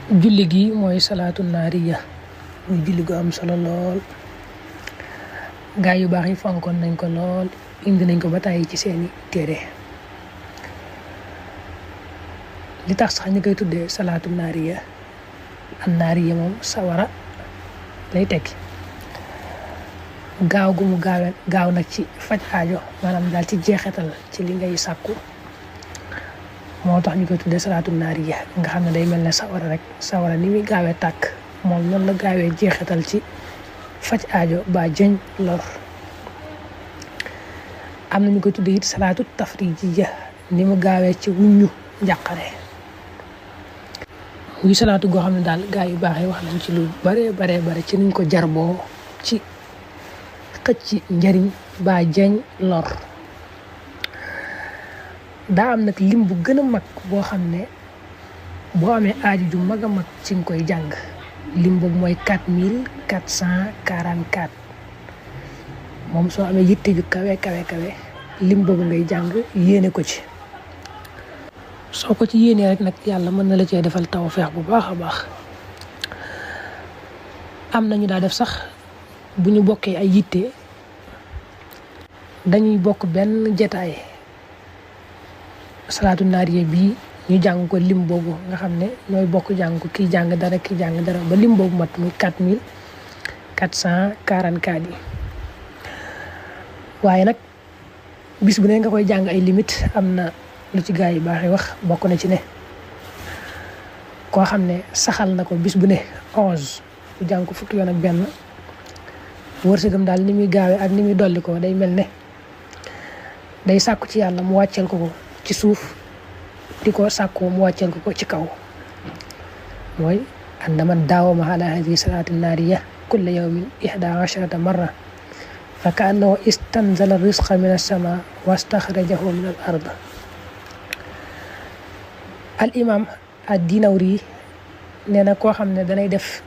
julli gi mooy salaatu naariya muy julli gu am solo lool gaa yu baax yi fonkoon nañ ko lool indi nañ ko ba tàyyi ci seeni téere li tax sax ñu koy tuddee salaatu naariya an naariya moom sawara lay tekki gaaw gu mu gaaw nag ci faj aajo maanaam daal ci jeexital ci li ngay sàkku moo tax ñu koy tuddee salaatu naariya nga xam ne day mel ne sawara rek sawara ni muy gaawee tàkk moom noonu la gaawee jeexital ci faj aajo ba jëñ lor. am na ñu koy tuddee it salaatu tafrijiya ni mu gaawee ci wuññu njàqare muy salaatu goo xam ne daal gaa yu baax yi wax nañ ci lu bare ci niñ ko jarboo ci xëcc njariñ ba jëñ lor. daa am nag lim bu gën a mag boo xam ne boo amee aaju ju mag a mag ci nga koy jàng lim boobu mooy 4444 moom soo amee yitte ju kawe lim boobu ngay jàng yéene ko ci. soo ko ci yéenee rek nag yàlla mën na la cee defal tawfeex bu baax a baax. am nañu daa def sax bu ñu bokkee ay yitte dañuy bokk benn jataay salaatu naariya bii ñu jàng ko lim boobu nga xam ne ñooy bokk jàng ko kii jàng dara ba lim boobu mat muy 4444 yi. waaye nag bis bu ne nga koy jàng ay limite am na lu ci gaa yi baax wax bokk na ci ne koo xam ne saxal na ko bis bu ne 11 bu jàng ko fukki yoon ak benn wërsëgam daal ni muy gaawee ak ni muy dolli ko day mel ne day sàkku ci yàlla mu wàcceel ko ci suuf di ko sàkku mu wàcceel ko ci kaw mooy anna man daawama ala hadihi salaati naariya kulla yawmin 11 marra fa kaannahu istanzala risqa min as-samaa wa staxrajahu min al-ard. al imam ad-Dinawri nee na koo xam ne danay def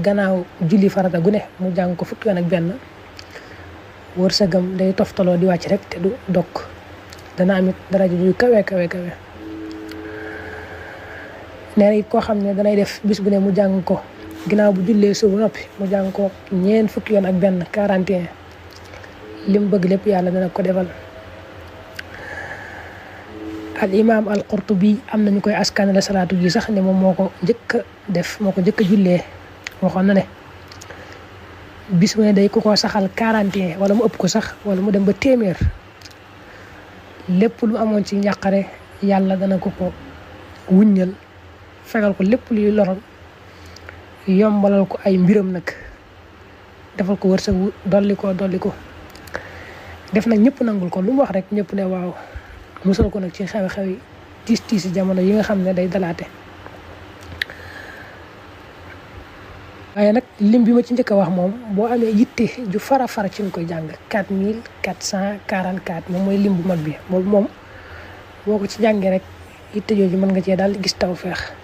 gannaaw julli farata gu ne mu jàng ko fukki yoon ak benn wërsëgam day toftaloo di wàcc rek te du dokk dana amit daraja ju kawe. nee na it koo xam ne danay def bis bu ne mu jàng ko ginnaaw bu jullee suba noppi mu jàng ko ñeent fukki yoon ak benn 41 lim bëgg lépp yàlla dana ko defal. al imam al Qurtubi am nañu koy askanale salaatu gi sax ne moom moo ko njëkk a def moo ko njëkk a jullee waxoon na ne bis bu ne day ko saxal 41 wala mu ëpp ko sax wala mu dem ba téeméer lépp lu amoon ci njàqare yàlla dana ko wuññal fegal ko lépp luy loral yombalal ko ay mbiram nag defal ko wërsëg dolli ko def nag ñëpp nangul ko lu mu wax rek ñëpp ne waaw musal ko nag ci xew-xew yi tiis jamono yi nga xam ne day dalaate. waaye nag lim bi ma ci njëkk a wax moom boo amee yitte ju fara ci nga koy jàng 4444 moom mooy lim bu mag bi moom boo ko ci jàngee rek yitte jooju mën nga cee daal gis tawfeex.